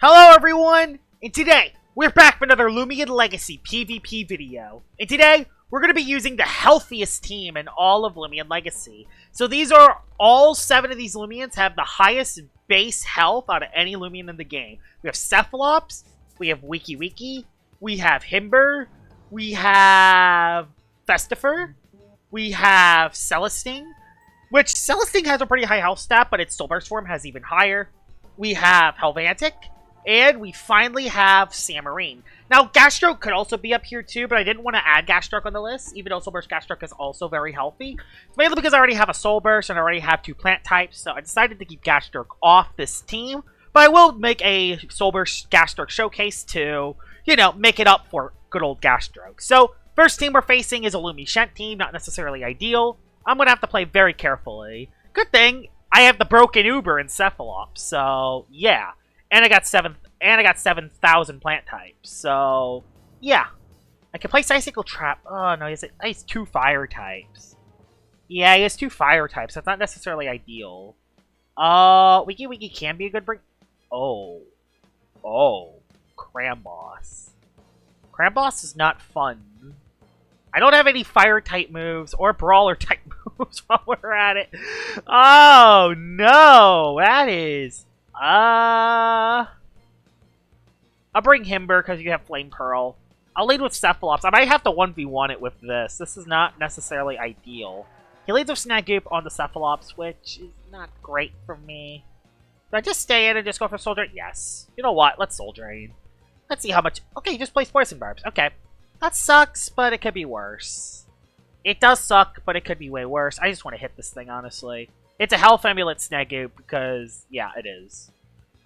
Hello everyone, and today we're back with another Loomian Legacy PvP video. And today we're going to be using the healthiest team in all of Loomian Legacy. So these are all 7 of these Loomians have the highest base health out of any Loomian in the game. We have Cephalops, we have Wiki, we have Himber, we have Festifer, we have Celestine, which Celestine has a pretty high health stat, but its Soul Burst form has even higher. We have Helvantic, and we finally have Samarine. Now, Gasstroke could also be up here too, but I didn't want to add Gasstroke on the list, even though Soul Burst Gasstroke is also very healthy. It's mainly because I already have a Soul Burst and I already have 2 plant types, so I decided to keep Gasstroke off this team. But I will make a Soul Burst Gasstroke showcase to, you know, make it up for good old Gasstroke. So, first team we're facing is a Loomian team, not necessarily ideal. I'm going to have to play very carefully. Good thing I have the Broken Uber in Cephalops, so yeah. And I got 7,000 plant types. So yeah. I can play Icicle Trap. Oh no, he has 2 fire types. Yeah, he has 2 fire types. That's not necessarily ideal. Wiki can be a good bring. Oh. Cramboss. Cramboss is not fun. I don't have any fire type moves or brawler type moves while we're at it. Oh no, that is I'll bring Himber because you have Flame Pearl. I'll lead with Cephalops. I might have to 1v1 it with this. This is not necessarily ideal. He leads with Snagoop on the Cephalops, which is not great for me. Do I just stay in and just go for Soul Drain? Yes. You know what? Let's Soul Drain. Let's see how much... Okay, he just plays Poison Barbs. Okay. That sucks, but it could be worse. It does suck, but it could be way worse. I just want to hit this thing, honestly. It's a Health Amulet Snagoop because, yeah, it is.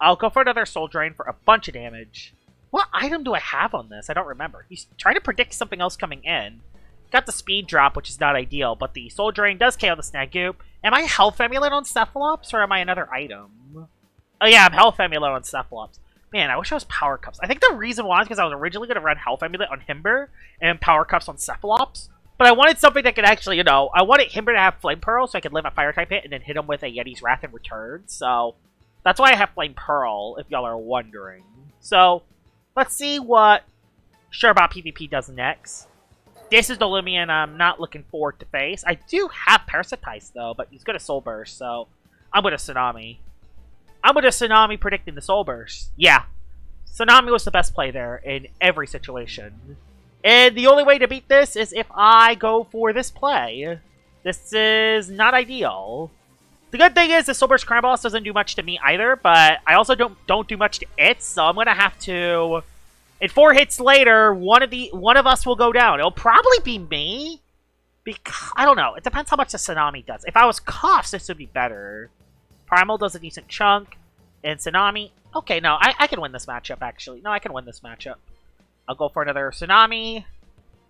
I'll go for another Soul Drain for a bunch of damage. What item do I have on this? I don't remember. He's trying to predict something else coming in. Got the Speed Drop, which is not ideal, but the Soul Drain does KO the Snagoop. Am I Health Amulet on Cephalops, or am I another item? Oh yeah, I'm Health Amulet on Cephalops. Man, I wish I was Power Cups. I think the reason why is because I was originally going to run Health Amulet on Himber and Power Cups on Cephalops. But I wanted something that could actually, you know, I wanted Himber to have Flame Pearl so I could live a Fire type hit and then hit him with a Yeti's Wrath in return. So, that's why I have Flame Pearl, if y'all are wondering. So, let's see what Surebot PvP does next. This is the Loomian I'm not looking forward to face. I do have Parasitize, though, but he's going to Soul Burst, so I'm going to Tsunami. I'm going to Tsunami predicting the Soul Burst. Yeah. Tsunami was the best play there in every situation. And the only way to beat this is if I go for this play. This is not ideal. The good thing is the Soul Burst Cramboss doesn't do much to me either, but I also don't do much to it, so I'm going to have to... In 4 hits later, one of us will go down. It'll probably be me. Because, I don't know. It depends how much the Tsunami does. If I was Coughs, this would be better. Primal does a decent chunk. And Tsunami... Okay, no, I can win this matchup, actually. No, I can win this matchup. I'll go for another Tsunami.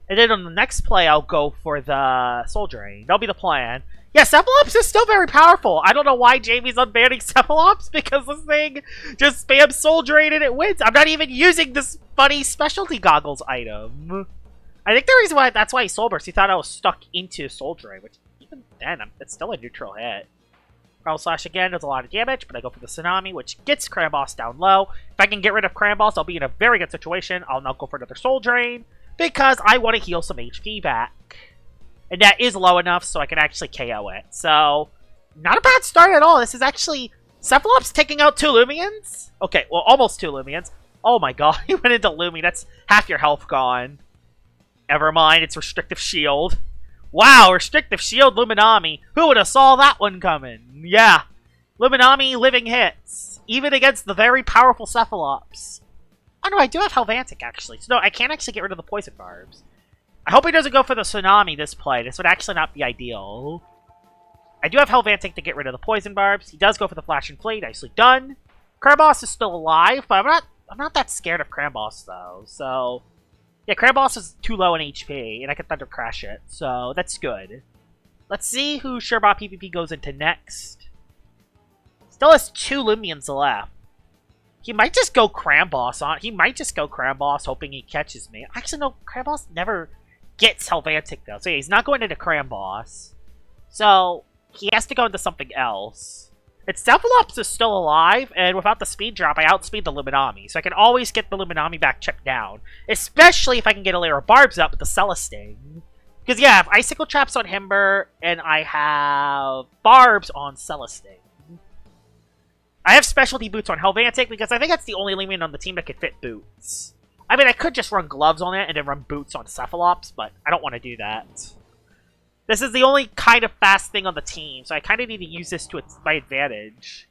And then on the next play, I'll go for the Soul Drain. That'll be the plan. Yeah, Cephalops is still very powerful. I don't know why Jamie's unbanning Cephalops, because this thing just spams Soul Drain and it wins. I'm not even using this funny Specialty Goggles item. I think the reason why that's why he Soul Burst, he thought I was stuck into Soul Drain, which even then, it's still a neutral hit. Primal Slash again does a lot of damage, but I go for the Tsunami, which gets Cramboss down low. If I can get rid of Cramboss, I'll be in a very good situation. I'll now go for another Soul Drain, because I want to heal some HP back. And that is low enough so I can actually KO it. So, not a bad start at all. This is actually... Cephalops taking out 2 Loomians? Okay, well, almost 2 Loomians. Oh my god, he went into Loomian. That's half your health gone. Never mind, it's Restrictive Shield. Wow, Restrictive Shield Luminami. Who would have saw that one coming? Yeah. Luminami living hits. Even against the very powerful Cephalops. Oh no, I do have Helvantic actually. So no, I can't actually get rid of the Poison Barbs. I hope he doesn't go for the Tsunami this play. This would actually not be ideal. I do have Helvantic to get rid of the Poison Barbs. He does go for the Flash and Flee. Nicely done. Cramboss is still alive, but I'm not that scared of Cramboss though. So yeah, Cramboss is too low in HP, and I can Thunder Crash it, so that's good. Let's see who Surebot PvP goes into next. Still has 2 Loomians left. He might just go Cramboss on. He might just go Cramboss, hoping he catches me. Actually, no, Cramboss never gets Helvantic though, so yeah, he's not going into Cramboss. So he has to go into something else. Its Cephalops is still alive, and without the speed drop, I outspeed the Luminami, so I can always get the Luminami back checked down. Especially if I can get a layer of barbs up with the Celesting. Because, yeah, I have Icicle Traps on Himber, and I have barbs on Celesting. I have Specialty Boots on Helvantic, because I think that's the only Loomian on the team that could fit boots. I mean, I could just run gloves on it, and then run boots on Cephalops, but I don't want to do that. This is the only kind of fast thing on the team, so I kind of need to use this to my advantage.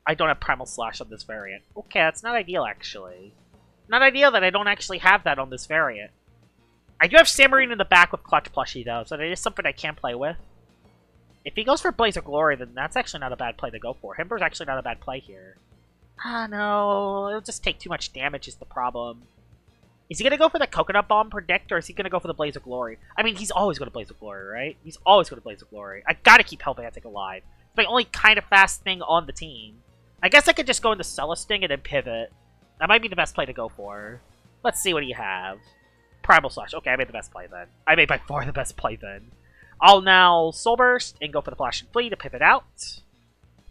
I don't have Primal Slash on this variant. Okay, that's not ideal, actually. Not ideal that I don't actually have that on this variant. I do have Samarine in the back with Clutch Plushie, though, so that is something I can play with. If he goes for Blaze of Glory, then that's actually not a bad play to go for. Himber's actually not a bad play here. Ah, no. It'll just take too much damage is the problem. Is he going to go for the Coconut Bomb Predict, or is he going to go for the Blaze of Glory? I mean, he's always going to Blaze of Glory, right? He's always going to Blaze of Glory. I got to keep Helvantic alive. It's my only kind of fast thing on the team. I guess I could just go into Celesting and then pivot. That might be the best play to go for. Let's see what you have. Primal Slash. Okay, I made the best play then. I made by far the best play then. I'll now Soul Burst and go for the Flash and Flee to pivot out.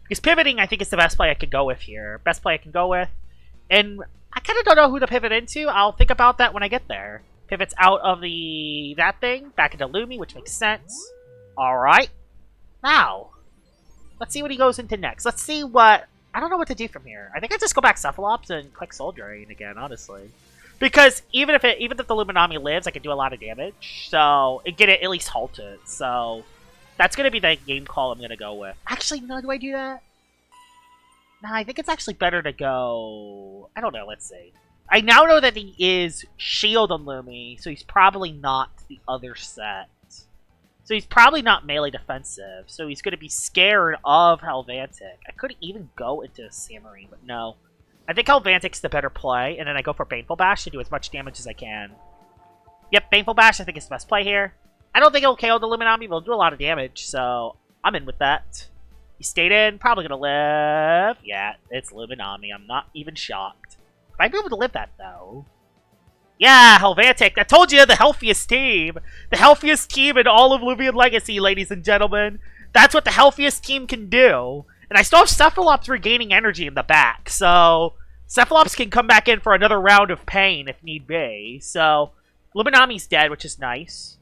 Because pivoting, I think, is the best play I could go with here. Best play I can go with. And I kind of don't know who to pivot into. I'll think about that when I get there. Pivots out of that thing, back into Lumi, which makes sense. Alright. Now, let's see what he goes into next. Let's see what... I don't know what to do from here. I think I just go back Cephalops and click Soul Drain again, honestly. Because even if the Luminami lives, I can do a lot of damage. So, and get it at least halted. So, that's going to be the game call I'm going to go with. Actually, no, do I do that? Nah, I think it's actually better to go... I don't know, let's see. I now know that he is Shield on Lumi, so he's probably not the other set. So he's probably not melee defensive, so he's going to be scared of Helvantic. I could even go into Samarine, but no. I think Helvantic's the better play, and then I go for Baneful Bash to do as much damage as I can. Yep, Baneful Bash I think is the best play here. I don't think it'll KO the Luminami, but it'll do a lot of damage, so I'm in with that. He stayed in, probably gonna live. Yeah, it's Luminami. I'm not even shocked. Might be able to live that, though. Yeah, Helvantic. I told you, the healthiest team. The healthiest team in all of Loomian Legacy, ladies and gentlemen. That's what the healthiest team can do. And I still have Cephalops regaining energy in the back, so Cephalops can come back in for another round of pain if need be. So, Luminami's dead, which is nice.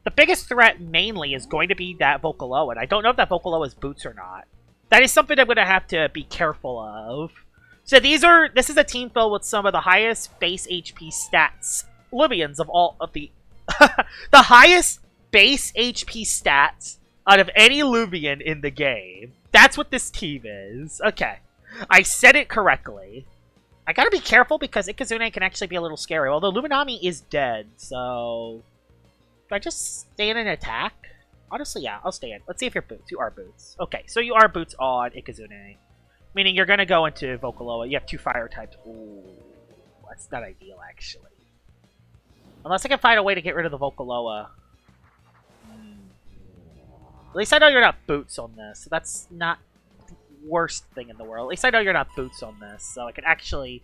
The biggest threat, mainly, is going to be that Vocaloa, and I don't know if that Vocaloa is boots or not. That is something I'm going to have to be careful of. So this is a team filled with some of the highest base HP stats Loomians of all of the... the highest base HP stats out of any Loomian in the game. That's what this team is. Okay. I said it correctly. I gotta be careful because Ikazune can actually be a little scary, although Luminami is dead, so... Do I just stay in an attack? Honestly, yeah, I'll stay in. Let's see if you're boots. You are boots. Okay, so you are boots on Ikazune. Meaning you're gonna go into Vocaloa. You have 2 fire types. Ooh, that's not ideal, actually. Unless I can find a way to get rid of the Vocaloa. At least I know you're not boots on this, so that's not the worst thing in the world. At least I know you're not boots on this, so I can actually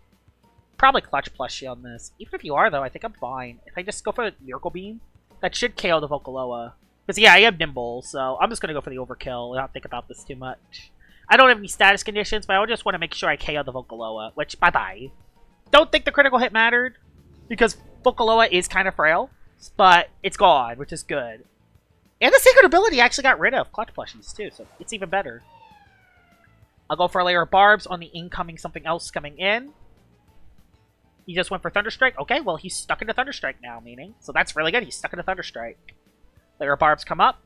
probably Clutch Plushie on this. Even if you are, though, I think I'm fine. If I just go for Miracle Beam, that should KO the Vocaloa. Because, yeah, I have Nimble, so I'm just going to go for the Overkill and not think about this too much. I don't have any status conditions, but I just want to make sure I KO the Vocaloa, which, bye-bye. Don't think the critical hit mattered, because Vocaloa is kind of frail, but it's gone, which is good. And the Secret Ability actually got rid of Clutch Plushies, too, so it's even better. I'll go for a layer of Barbs on the incoming something else coming in. He just went for Thunderstrike. Okay, well, he's stuck into Thunderstrike now, meaning. So that's really good. He's stuck into Thunderstrike. Layer of Barbs come up.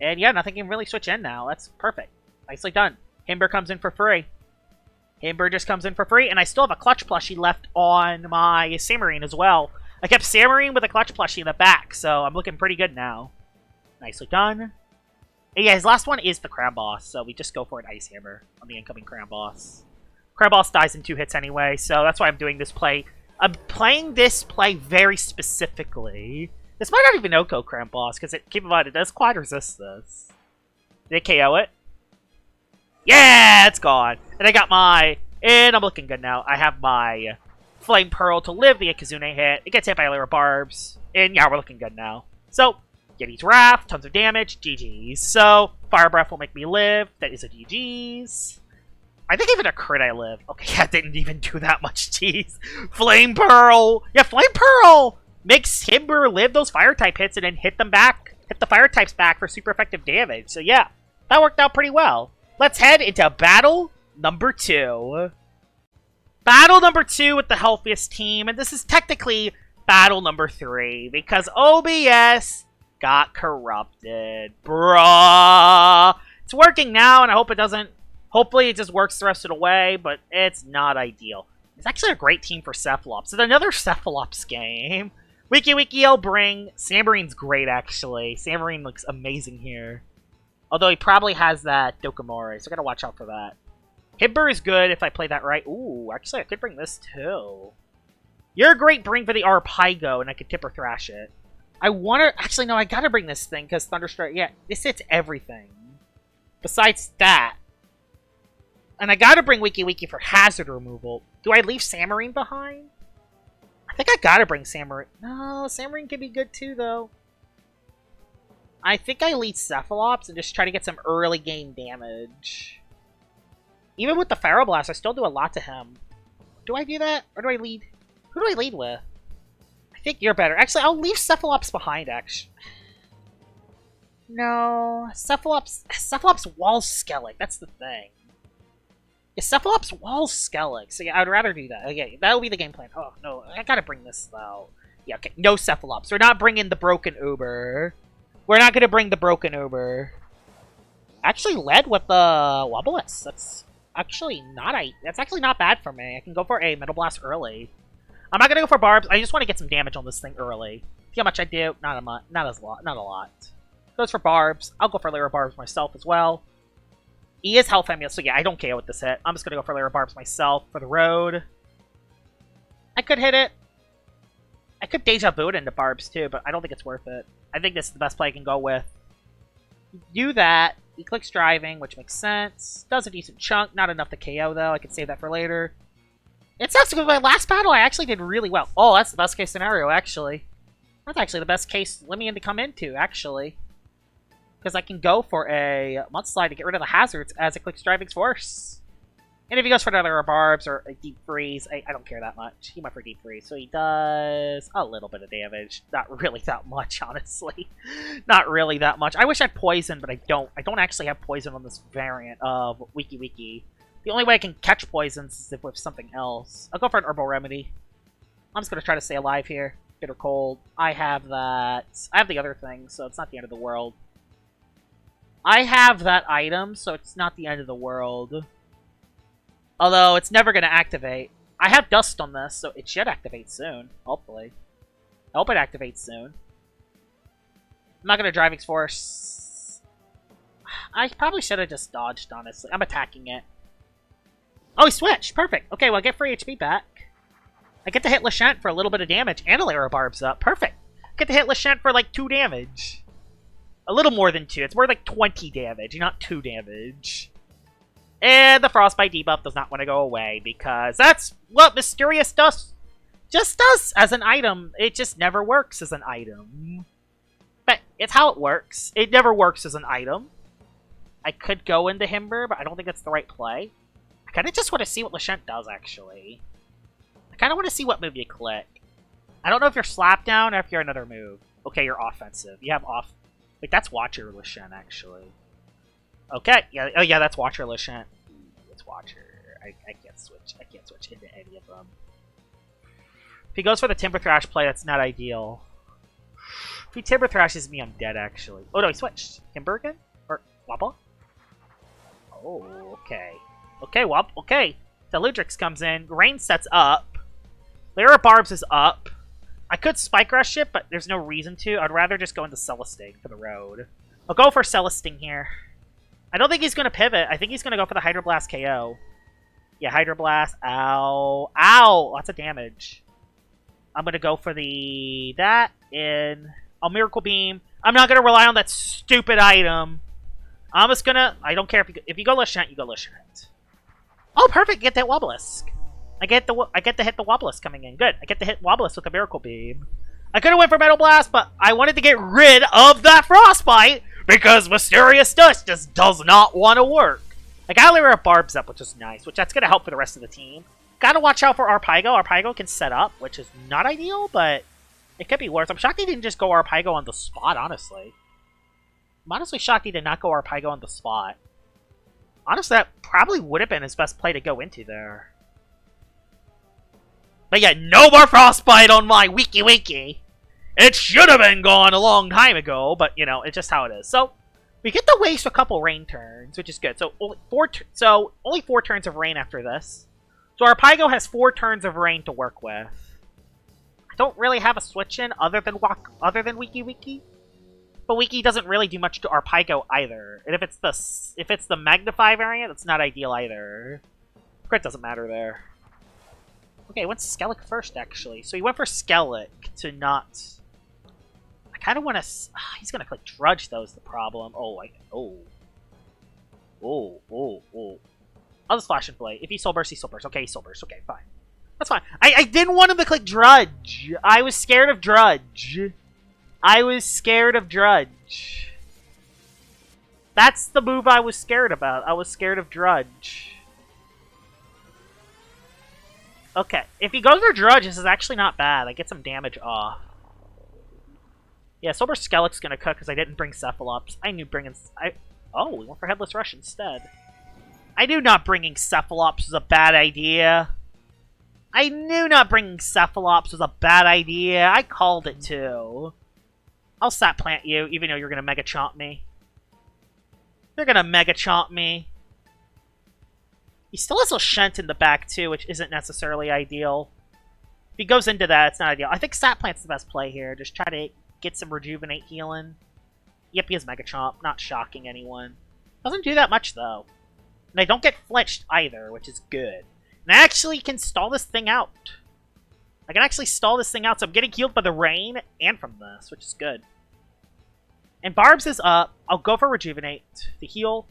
And yeah, nothing can really switch in now. That's perfect. Nicely done. Himber comes in for free. Himber just comes in for free. And I still have a Clutch Plushie left on my Samarine as well. I kept Samarine with a Clutch Plushie in the back, so I'm looking pretty good now. Nicely done. And yeah, his last one is the Crab Boss, so we just go for an Ice Hammer on the incoming Crab Boss. Crab Boss dies in 2 hits anyway, so that's why I'm doing this play. I'm playing this play very specifically. This might not even Oko Crab Boss, because keep in mind, it does quad resist this. Did it KO it? Yeah, it's gone. And I got my... And I'm looking good now. I have my Flame Pearl to live the Ikazune hit. It gets hit by a layer of Barbs. And yeah, we're looking good now. So, Yeti's Wrath, tons of damage, GG's. So, Fire Breath will make me live. That is a GG's. I think even a crit I live. Okay, yeah, didn't even do that much, jeez. Flame Pearl! Yeah, Flame Pearl makes Timber live those fire type hits and then hit them back. Hit the fire types back for super effective damage. So yeah, that worked out pretty well. Let's head into battle number 2. Battle number 2 with the Healthiest Team. And this is technically battle number 3 because OBS got corrupted. Bruh. It's working now and I hope it doesn't. Hopefully it just works the rest of the way, but it's not ideal. It's actually a great team for Cephalops. It's another Cephalops game. Wiki I'll bring. Samarine's great, actually. Samarine looks amazing here. Although he probably has that Dokomori, so I gotta watch out for that. Hibber is good if I play that right. Ooh, actually I could bring this too. You're a great bring for the Arpaigo, and I could Tipper Thrash it. I wanna... Actually, no, I gotta bring this thing, because Thunderstrike... Yeah, this hits everything. Besides that. And I gotta bring Wiki for hazard removal. Do I leave Samarine behind? I think I gotta bring Samarine. No, Samarine can be good too, though. I think I lead Cephalops and just try to get some early game damage. Even with the Pharaoh Blast, I still do a lot to him. Do I do that? Or do I lead? Who do I lead with? I think you're better. Actually, I'll leave Cephalops behind, actually. No. Cephalops walls Skellig. That's the thing. Yeah, Cephalops walls Skellig. So yeah, I'd rather do that. Okay, that'll be the game plan. Oh, no. I gotta bring this, though. Yeah, okay. No Cephalops. We're not bringing the Broken Uber. We're not gonna bring the Broken Uber. Actually led with the Wobblists. That's actually not bad for me. I can go for a Metal Blast early. I'm not gonna go for Barbs. I just want to get some damage on this thing early. See how much I do? Not a lot. Goes for Barbs. I'll go for Lyra Barbs myself as well. He is Health Amulet, so yeah, I don't care with this hit. I'm just gonna go for Lyra Barbs myself for the road. I could hit it. I could Deja Vu it into Barbs too, but I don't think it's worth it. I think this is the best play I can go with. Do that. He clicks Driving, which makes sense. Does a decent chunk. Not enough to KO, though. I could save that for later. It sucks because my last battle I actually did really well. Oh, that's the best case scenario, actually. That's actually the best case Loomian to come into, actually. Because I can go for a Mudslide to get rid of the hazards as it clicks Driving's Force. And if he goes for another Barbs or a Deep Freeze, I don't care that much. He went for Deep Freeze, so he does a little bit of damage. Not really that much, honestly. Not really that much. I wish I had Poison, but I don't. I don't actually have Poison on this variant of Wiki. The only way I can catch Poisons is if with something else. I'll go for an Herbal Remedy. I'm just going to try to stay alive here. Bitter Cold. I have that. I have the other thing, so it's not the end of the world. I have that item, so it's not the end of the world. Although, it's never going to activate. I have Dust on this, so it should activate soon. Hopefully. I hope it activates soon. I'm not going to Driving Force. I probably should have just dodged, honestly. I'm attacking it. Oh, he switched! Perfect! Okay, well, I get free HP back. I get to hit Lashant for a little bit of damage, and a Lyra Barbs up. Perfect! I get to hit Lashant for, like, 2 damage. A little more than 2. It's more like 20 damage, not 2 damage. And the Frostbite debuff does not want to go away, because that's what Mysterious Dust just does as an item. It just never works as an item. But it's how it works. It never works as an item. I could go into Himber, but I don't think that's the right play. I kind of just want to see what Lashant does, actually. I kind of want to see what move you click. I don't know if you're Slapdown or if you're another move. Okay, you're offensive. You have off... Wait, that's Watcher Lashant, actually. Okay, yeah, oh yeah, that's Watcher Lashant. It's Watcher. I can't switch. I can't switch into any of them. If he goes for the Timber Thrash play, that's not ideal. If he Timber Thrashes me, I'm dead, actually. Oh no, he switched. Timber again? Or Wobble? Oh, okay. Okay, okay. The Ludrix comes in. Rain sets up. Lyra Barbs is up. I could Spike Rush it, but there's no reason to. I'd rather just go into Celesting for the road. I'll go for Celesting here. I don't think he's going to pivot. I think he's going to go for the Hydro Blast KO. Yeah, Hydro Blast. Ow. Ow! Lots of damage. I'm going to go for the... That in... I'll Miracle Beam. I'm not going to rely on that stupid item. I'm just going to... I don't care if you go Lashant, you go Lashant. Oh, perfect! Get that Wobblisk. I get to hit the Wobblisk coming in. Good. I get to hit Wobblisk with a Miracle Beam. I could have went for Metal Blast, but I wanted to get rid of that Frostbite because Mysterious Dust just does not want to work. I got Lyra Barbs up, which is nice, which that's going to help for the rest of the team. Gotta watch out for Arpygo. Arpygo can set up, which is not ideal, but it could be worse. I'm shocked he didn't just go Arpygo on the spot, honestly. I'm honestly shocked he did not go Arpygo on the spot. Honestly, that probably would have been his best play to go into there. But yeah, no more Frostbite on my Wiki. It should have been gone a long time ago, but, you know, it's just how it is. So, we get to waste a couple rain turns, which is good. So, only 4 turns of rain after this. So, Arpygo has 4 turns of rain to work with. I don't really have a switch in other than Wiki. But Wiki doesn't really do much to Arpygo either. And if it's the Magnify variant, it's not ideal either. Crit doesn't matter there. Okay, went Skellic first, actually. So he went for Skellic to not... I kind of want to... he's going to click Drudge, though, is the problem. Oh. I'll just Flash and Play. If he Soul Burst, he Soul Burst. Okay, he Soul Burst. Okay, fine. That's fine. I didn't want him to click Drudge. I was scared of Drudge. That's the move I was scared about. I was scared of Drudge. Okay, if he goes for Drudge, this is actually not bad. I get some damage off. Yeah, Sober Skellic's gonna cook because I didn't bring Cephalops. I knew bringing... Oh, we went for Headless Rush instead. I knew not bringing Cephalops was a bad idea. I called it too. I'll Sap Plant you, even though you're gonna Mega Chomp me. He still has Lashent in the back, too, which isn't necessarily ideal. If he goes into that, it's not ideal. I think Sap Plant's the best play here. Just try to get some Rejuvenate healing. Yep, he has Mega Chomp. Not shocking anyone. Doesn't do that much, though. And I don't get flinched either, which is good. And I actually can stall this thing out. So I'm getting healed by the rain and from this, which is good. And Barbs is up. I'll go for Rejuvenate. The heal.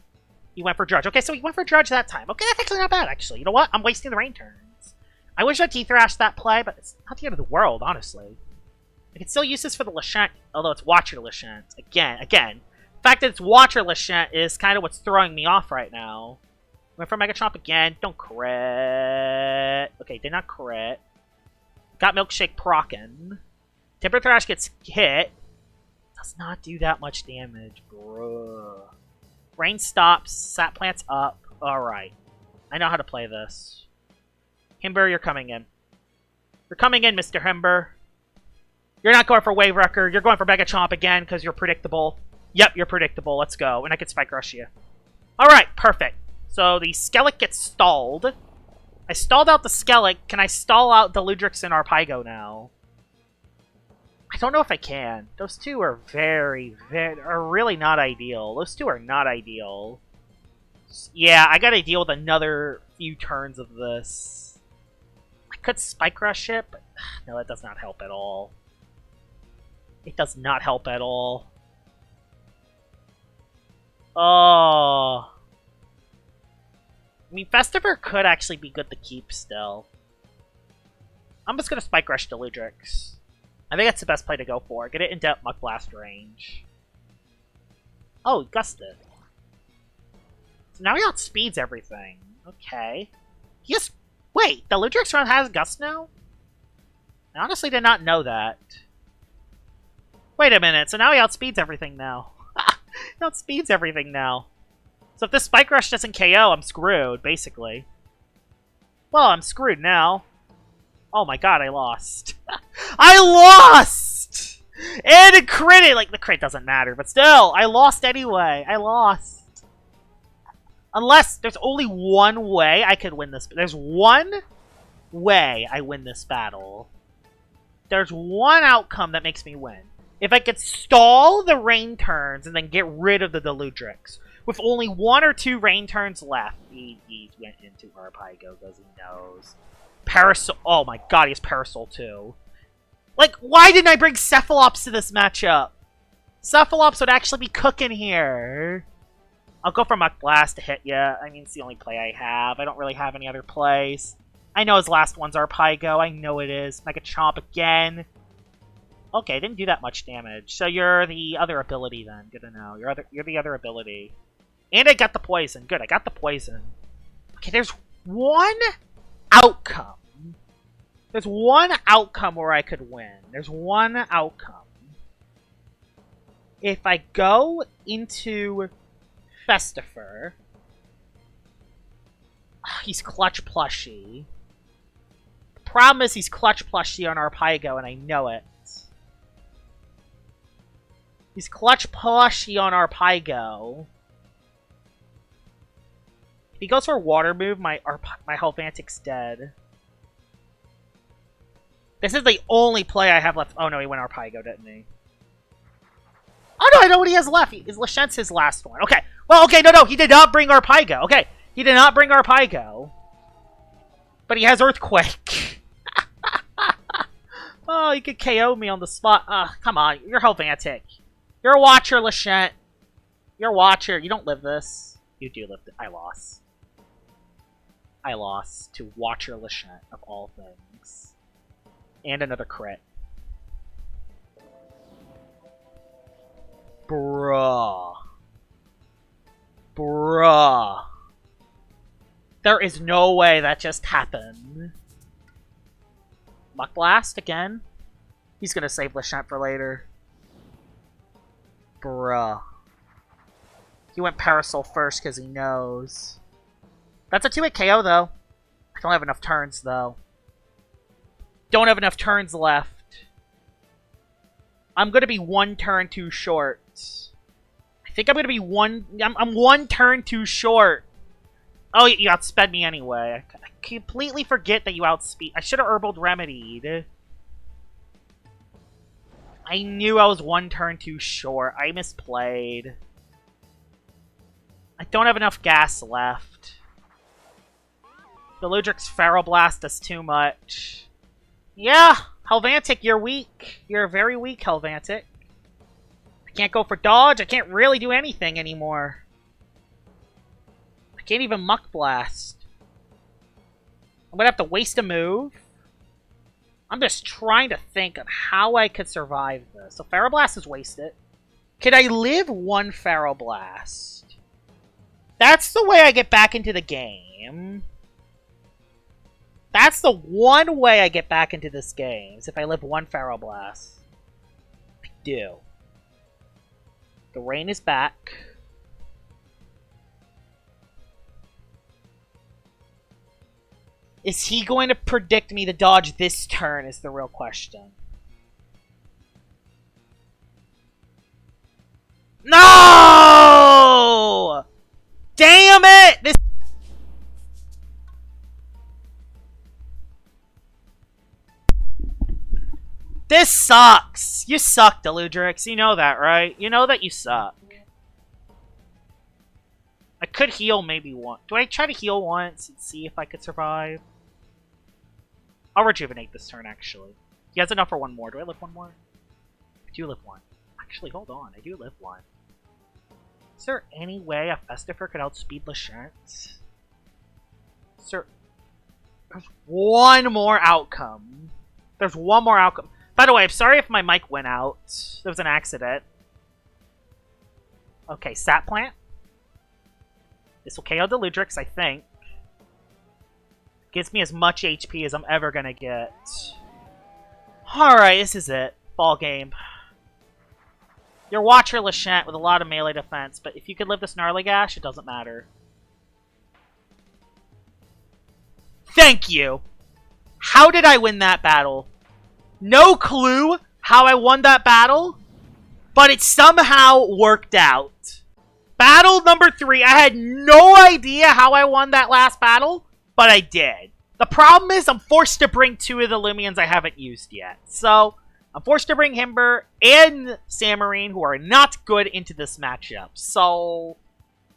He went for Drudge. Okay, so he went for Drudge that time. Okay, that's actually not bad, actually. You know what? I'm wasting the rain turns. I wish I'd T-Thrashed that play, but it's not the end of the world, honestly. I can still use this for the Lashent, although it's Watcher Lashent. Again. The fact that it's Watcher Lashent is kind of what's throwing me off right now. Went for Mega Chomp again. Don't crit. Okay, did not crit. Got Milkshake proccing. Temper Thrash gets hit. Does not do that much damage, bruh. Rain stops. Sap Plant's up. Alright. I know how to play this. Himber, you're coming in. You're coming in, Mr. Himber. You're not going for Wave Wrecker. You're going for Mega Chomp again because you're predictable. Yep, you're predictable. Let's go. And I can Spike Rush you. Alright, perfect. So the Skellic gets stalled. I stalled out the Skellic. Can I stall out Deludrix and Arpygo now? I don't know if I can. Those two are are really not ideal. Those two are not ideal. Yeah, I gotta deal with another few turns of this. I could Spike Rush it, but no, that does not help at all. It does not help at all. Oh. I mean, Festiver could actually be good to keep still. I'm just gonna Spike Rush Deludrix. I think that's the best play to go for. Get it into Muck Blast range. Oh, Gusted. So now he outspeeds everything. Okay. Yes. Wait, the Ludrix run has Gust now? I honestly did not know that. Wait a minute, so now he outspeeds everything now. He outspeeds everything now. So if this Spike Rush doesn't KO, I'm screwed, basically. Well, I'm screwed now. Oh my god, I lost. I lost! And it critted! Like, the crit doesn't matter, but still, I lost anyway. I lost. Unless there's only one way I could win this. There's one way I win this battle. There's one outcome that makes me win. If I could stall the rain turns and then get rid of the Deludrix. With only 1 or 2 rain turns left. He went into Arpygo because he knows. Parasol. Oh my god, he has Parasol too. Like, why didn't I bring Cephalops to this matchup? Cephalops would actually be cooking here. I'll go for Muck Blast to hit ya. I mean, it's the only play I have. I don't really have any other plays. I know his last one's Arpygo. I know it is. Mega Chomp again. Okay, didn't do that much damage. So you're the other ability then. Good to know. You're the other ability. And I got the poison. Good, I got the poison. Okay, there's one outcome. There's one outcome where I could win. There's one outcome. If I go into Festifer, he's Clutch Plushie. The problem is he's Clutch Plushie on Arpaigo, and I know it. He's Clutch Plushie on Arpaigo. If he goes for a water move, my Helvantic's dead. This is the only play I have left. Oh no, he went Arpaigo, didn't he? Oh no, I know what he has left. Lashent's his last one. Okay. Well, okay, no, he did not bring Arpaigo. Okay, he did not bring Arpaigo. But he has Earthquake. Oh, you could KO me on the spot. Come on, you're Helvantic. You're a Watcher, Lashent. You're a Watcher. You don't live this. You do live it. I lost. I lost to Watcher Lashent, of all things. And another crit. Bruh. Bruh. There is no way that just happened. Muck Blast again? He's gonna save Lashent for later. Bruh. He went Parasol first because he knows. That's a 2-hit KO, though. I don't have enough turns, though. Don't have enough turns left. I'm going to be one turn too short. I think I'm going to be I'm one turn too short. Oh, you outsped me anyway. I completely forget that you outspeed. I should have Herbaled Remedied. I knew I was one turn too short. I misplayed. I don't have enough gas left. The Ludric's Feral Blast does too much. Yeah, Helvantic, you're weak. You're very weak, Helvantic. I can't go for dodge. I can't really do anything anymore. I can't even Muck Blast. I'm gonna have to waste a move. I'm just trying to think of how I could survive this. So Feral Blast is wasted. Could I live one Feral Blast? That's the way I get back into the game. That's the one way I get back into this game, is if I live one Feral Blast. I do. The rain is back. Is he going to predict me to dodge this turn is the real question. No! Damn it! This sucks! You suck, Deludrix. You know that, right? You know that you suck. I could heal maybe once. Do I try to heal once and see if I could survive? I'll rejuvenate this turn, actually. He has enough for one more. Do I live one more? I do live one. Actually, hold on. I do live one. Is there any way a Festifer could outspeed Lashent? Sir, there's one more outcome. There's one more outcome. By the way, I'm sorry if my mic went out. There was an accident. Okay, Sat Plant. This will KO the Ludrix, I think. Gives me as much HP as I'm ever gonna get. Alright, this is it. Ball game. You're Watcher Lashent with a lot of melee defense, but if you could live this Gnarlygash, it doesn't matter. Thank you! How did I win that battle? No clue how I won that battle, but it somehow worked out. Battle number 3, I had no idea how I won that last battle, but I did. The problem is I'm forced to bring 2 of the Loomians I haven't used yet. So, I'm forced to bring Himber and Samarine, who are not good, into this matchup. So,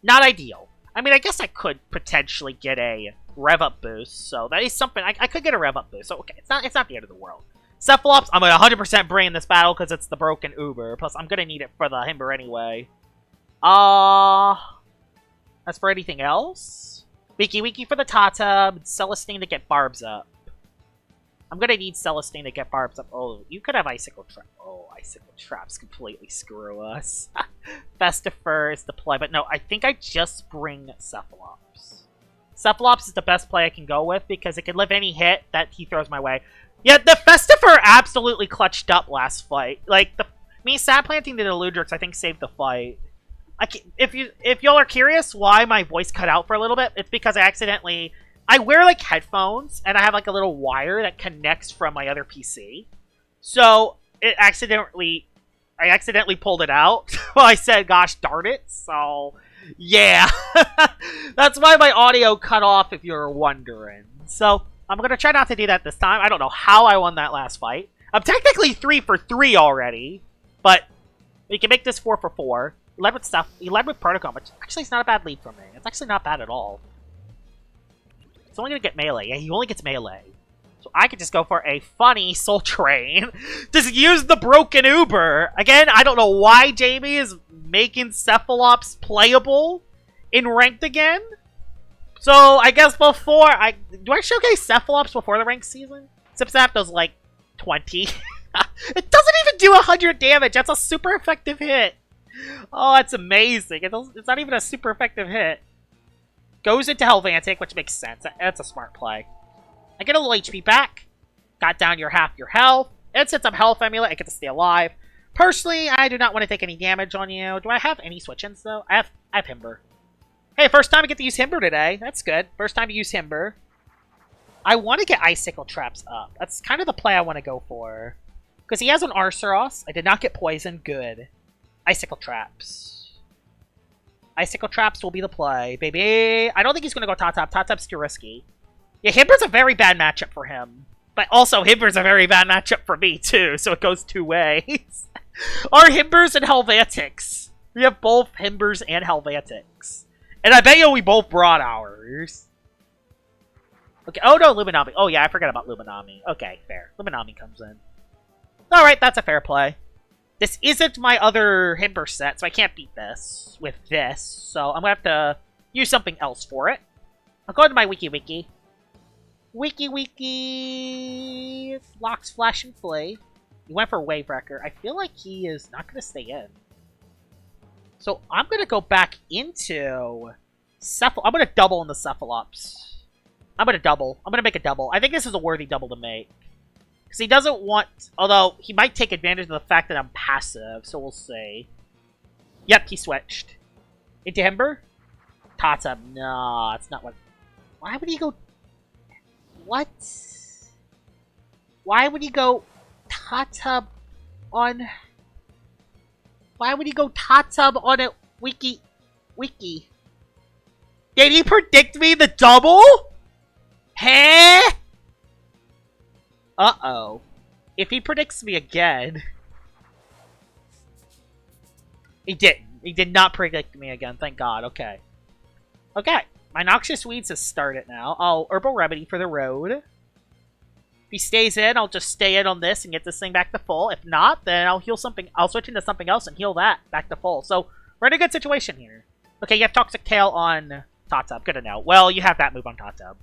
not ideal. I mean, I guess I could potentially get a rev-up boost, so that is something. I could get a rev-up boost, so okay, it's not the end of the world. Cephalops, I'm going to 100% bring in this battle because it's the broken Uber. Plus, I'm going to need it for the Himber anyway. As for anything else? Wiki Wiki for the Tata, Celestine to get Barbs up. I'm gonna need Celestine to get barbs up. Oh, you could have Icicle Trap. Oh, Icicle Traps completely screw us. Festifer is the play, but no, I think I just bring Cephalops. Cephalops is the best play I can go with because it can live any hit that he throws my way. Yeah, the Festifer absolutely clutched up last fight. Like, me sap planting the Deludrix, I think, saved the fight. If y'all are curious why my voice cut out for a little bit, it's because I wear, like, headphones, and I have, like, a little wire that connects from my other PC. So, I accidentally pulled it out. Well, I said, gosh darn it. So, yeah. That's why my audio cut off, if you're wondering. So, I'm going to try not to do that this time. I don't know how I won that last fight. I'm technically 3 for 3 already, but we can make this 4 for 4. He led with stuff. He led with Protocom, which actually is not a bad lead for me. It's actually not bad at all. It's only going to get melee. Yeah, he only gets melee. So I could just go for a funny Soul Train. Just use the broken Uber. Again, I don't know why Jamie is making Cephalops playable in ranked again. So I guess do I showcase Cephalops before the ranked season? Zipzap does like 20. It doesn't even do 100 damage. That's a super effective hit. Oh, that's amazing. It's not even a super effective hit. Goes into Helvantic, which makes sense. That's a smart play. I get a little HP back. Got down half your health. And since I'm Health Amulet, I get to stay alive. Personally, I do not want to take any damage on you. Do I have any switch-ins, though? I have Himber. Hey, first time I get to use Himber today. That's good. First time to use Himber. I want to get Icicle Traps up. That's kind of the play I want to go for. Because he has an Arceros. I did not get poisoned. Good. Icicle Traps. Icicle Traps will be the play, baby. I don't think he's going to go Top-Top. Top-Top's too risky. Yeah, Himber's a very bad matchup for him. But also, Himber's a very bad matchup for me, too. So it goes two ways. Our Himbers and Helvantics. We have both Himbers and Helvantics. And I bet you we both brought ours. Okay. Oh, no, Luminami. Oh, yeah, I forgot about Luminami. Okay, fair. Luminami comes in. Alright, that's a fair play. This isn't my other Himber set, so I can't beat this with this. So I'm going to have to use something else for it. I'll go into my Wiki. Wiki. Locks, Flash, and Flay. He went for Wave Wrecker. I feel like he is not going to stay in. So I'm going to go back into I'm going to double in the Cephalops. I'm going to make a double. I think this is a worthy double to make. Because he doesn't want... Although, he might take advantage of the fact that I'm passive, so we'll see. Yep, he switched. Into Himber? Tata. No, that's not what... Why would he go... What? Why would he go Tata on... Why would he go Tatab on a Wiki? Did he predict me the double? Huh? Uh-oh. If he predicts me again... He didn't. He did not predict me again, thank God. Okay. Okay. My Noxious Weeds has started now. I'll Herbal Remedy for the road. If he stays in, I'll just stay in on this and get this thing back to full. If not, then I'll heal something. I'll switch into something else and heal that back to full. So, we're in a good situation here. Okay, you have Toxic Tail on Tatab. Good to know. Well, you have that move on Tatab.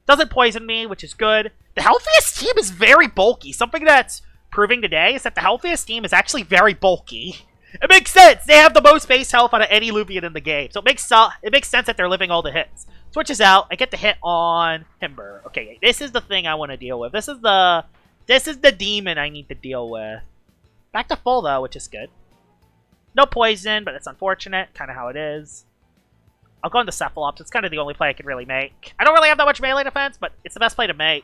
Doesn't poison me, which is good. The Healthiest Team is very bulky. Something that's proving today is that the Healthiest Team is actually very bulky. It makes sense. They have the most base health out of any Loomian in the game. So it makes sense that they're living all the hits. Switches out. I get the hit on Himber. Okay, this is the thing I want to deal with. This is the demon I need to deal with. Back to full, though, which is good. No poison, but it's unfortunate. Kind of how it is. I'll go into Cephalops. It's kind of the only play I can really make. I don't really have that much melee defense, but it's the best play to make.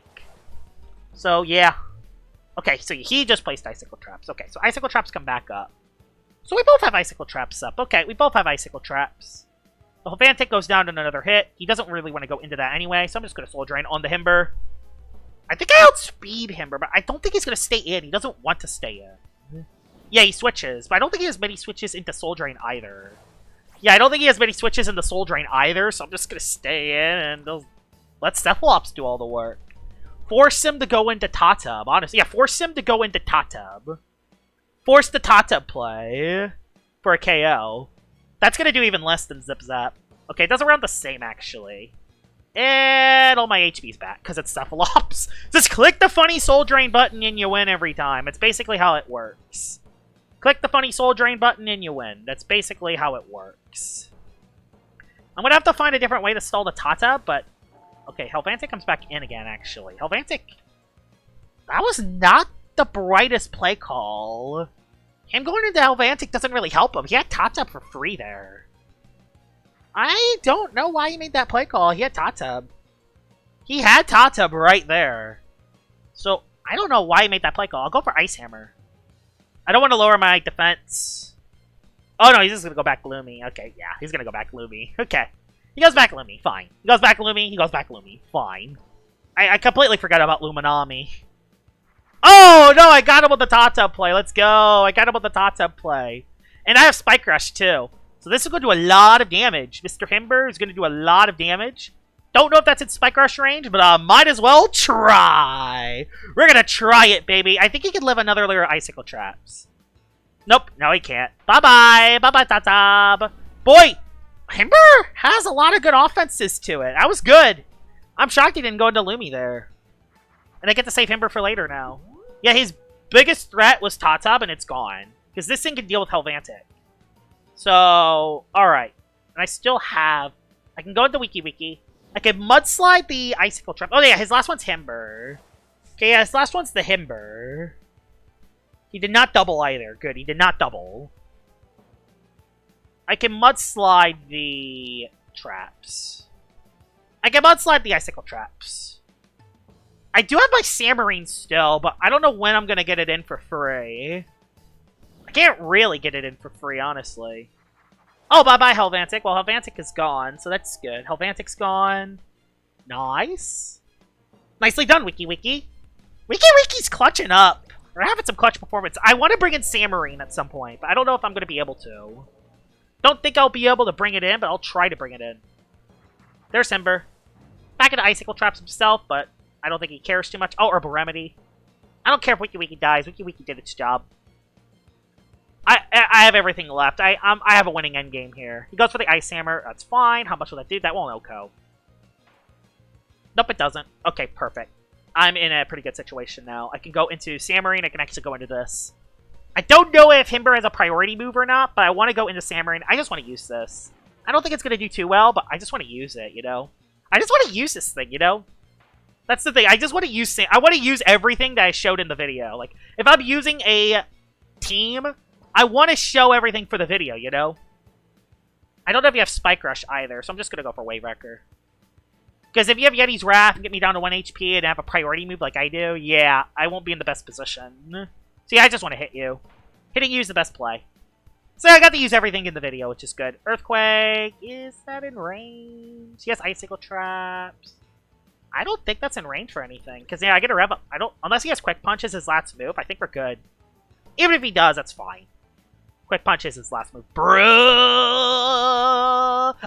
So, yeah. Okay, so he just placed Icicle Traps. Okay, so Icicle Traps come back up. So we both have Icicle Traps up. Okay, we both have Icicle Traps. The Helvantic goes down to another hit. He doesn't really want to go into that anyway, so I'm just going to Soul Drain on the Himber. I think I outspeed Himber, but I don't think he's going to stay in. He doesn't want to stay in. Yeah, he switches, but I don't think he has many switches into Soul Drain either. Yeah, I don't think he has many switches into Soul Drain either, so I'm just going to stay in and let Cephalops do all the work. Force him to go into Tatab, honestly. Yeah, force him to go into Tatab. Force the Tatab play for a KO. That's going to do even less than Zip Zap. Okay, it does around the same, actually. And all my HP's back, because it's Cephalops. Just click the funny soul drain button and you win every time. It's basically how it works. Click the funny soul drain button and you win. That's basically how it works. I'm going to have to find a different way to stall the Tata, but... Okay, Helvantic comes back in again, actually. Helvantic... That was not the brightest play call. Him going into Helvantic doesn't really help him. He had Tata for free there. I don't know why he made that play call. He had Tata. He had Tata right there. So, I don't know why he made that play call. I'll go for Ice Hammer. I don't want to lower my defense. Oh, no, he's just going to go back Loomy. Okay, yeah, he's going to go back Loomy. Okay. He goes back Loomy. Fine. He goes back Loomy. He goes back Loomy. Fine. I completely forgot about Luminami. Oh, no, I got him with the Tata play. Let's go. I got him with the Tata play. And I have Spike Rush, too. So this is going to do a lot of damage. Mr. Himber is going to do a lot of damage. Don't know if that's in Spike Rush range, but might as well try. We're going to try it, baby. I think he could live another layer of Icicle Traps. Nope. No, he can't. Bye-bye. Bye-bye, Tata. Boy, Himber has a lot of good offenses to it. That was good. I'm shocked he didn't go into Lumi there. And I get to save Himber for later now. Yeah, his biggest threat was Tata, and it's gone. Because this thing can deal with Helvantic. So, alright. And I still have... I can go into Wiki. I can Mudslide the Icicle Trap. Oh, yeah, his last one's Himber. Okay, yeah, his last one's the Himber. He did not double either. Good, he did not double. I can Mudslide the Traps. I can Mudslide the Icicle Traps. I do have my Samarine still, but I don't know when I'm going to get it in for free. I can't really get it in for free, honestly. Oh, bye-bye, Helvantic. Well, Helvantic is gone, so that's good. Helvantic's gone. Nice. Nicely done, Wiki. Wiki's clutching up. We're having some clutch performance. I want to bring in Samarine at some point, but I don't know if I'm going to be able to. Don't think I'll be able to bring it in, but I'll try to bring it in. There's Himber. Back into Icicle Traps himself, but I don't think he cares too much. Oh, Herbal Remedy. I don't care if Wiki dies. Wiki did its job. I have everything left. I have a winning endgame here. He goes for the Ice Hammer. That's fine. How much will that do? That won't OHKO. Nope, it doesn't. Okay, perfect. I'm in a pretty good situation now. I can go into Samarine. I can actually go into this. I don't know if Himber has a priority move or not, but I want to go into Samarine. I just want to use this. I don't think it's going to do too well, but I just want to use it, you know? I just want to use this thing, you know? That's the thing. I just want to use... I want to use everything that I showed in the video. Like, if I'm using a team, I want to show everything for the video, you know? I don't know if you have Spike Rush either, so I'm just going to go for Wave Wrecker. Because if you have Yeti's Wrath and get me down to 1 HP and have a priority move like I do, yeah, I won't be in the best position. So yeah, I just want to hit you. Hitting you is the best play. So I got to use everything in the video, which is good. Earthquake, is that in range? Yes, Icicle Traps. I don't think that's in range for anything. Because, yeah, I get a rev up. I don't... Unless he has Quick Punch as his last move, I think we're good. Even if he does, that's fine. Quick Punch is his last move. Bro!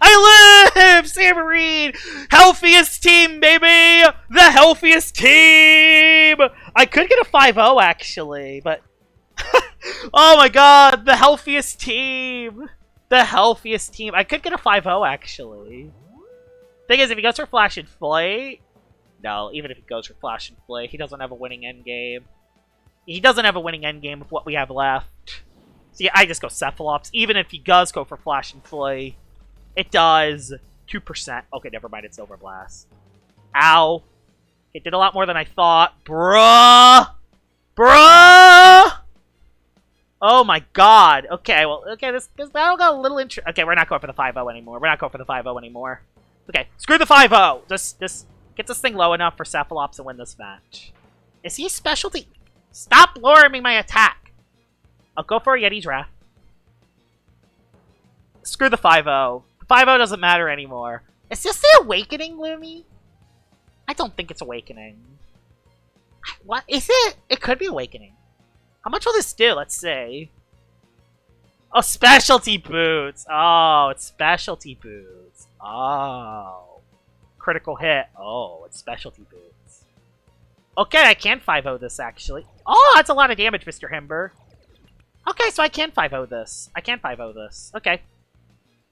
I live! Samarine! Healthiest team, baby! The healthiest team! I could get a 5-0, actually, but... Oh my god, the healthiest team! The healthiest team. I could get a 5-0, actually. Thing is, if he goes for Flash and Flay... No, even if he goes for Flash and Flay, he doesn't have a winning endgame. He doesn't have a winning endgame with what we have left. So yeah, I just go Cephalops. Even if he does go for Flash and Flay, it does 2%. Okay, never mind, it's Silver Blast. Ow. It did a lot more than I thought. Bruh! Bruh! Oh my god. Okay, well, okay, this battle got a little interesting. Okay, we're not going for the 5-0 anymore. We're not going for the 5-0 anymore. Okay, screw the 5-0. Just get this thing low enough for Cephalops to win this match. Is he specialty? Stop lowering my attack. I'll go for a Yeti's Wrath. Screw the 5-0. The 5-0 doesn't matter anymore. Is this the Awakening, Lumi? I don't think it's Awakening. What? Is it? It could be Awakening. How much will this do? Let's see. Oh, Specialty Boots. Oh, it's Specialty Boots. Oh. Critical hit. Oh, it's Specialty Boots. Okay, I can 5-0 this, actually. Oh, that's a lot of damage, Mr. Himber. Okay, so I can 5-0 this. I can 5-0 this. Okay.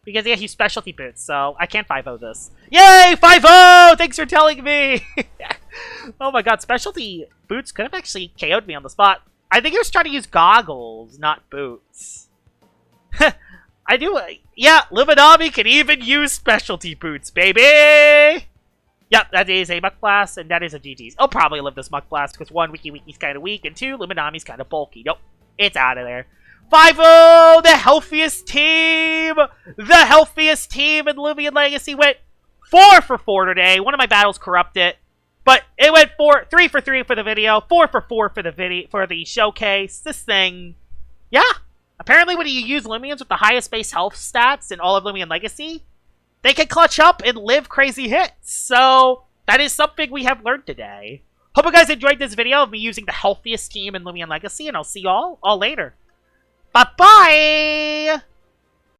Because he used specialty boots, so I can't 5-0 this. Yay! 5-0! Thanks for telling me! Oh my god, specialty boots could have actually KO'd me on the spot. I think he was trying to use goggles, not boots. I do, yeah, Luminami can even use specialty boots, baby! Yep, that is a Muck Blast, and that is a GG's. I'll probably live this Muck Blast, because 1, Wiki's kind of weak, and 2, Luminami's kind of bulky. Nope, it's out of there. 5-0, the healthiest team! The healthiest team in Loomian Legacy went 4 for 4 today. One of my battles corrupted, but it went 3 for 3 for the video, 4 for 4 for the showcase. This thing, yeah. Apparently when you use Loomians with the highest base health stats in all of Loomian Legacy, they can clutch up and live crazy hits. So that is something we have learned today. Hope you guys enjoyed this video of me using the healthiest team in Loomian Legacy, and I'll see y'all all later. Bye-bye!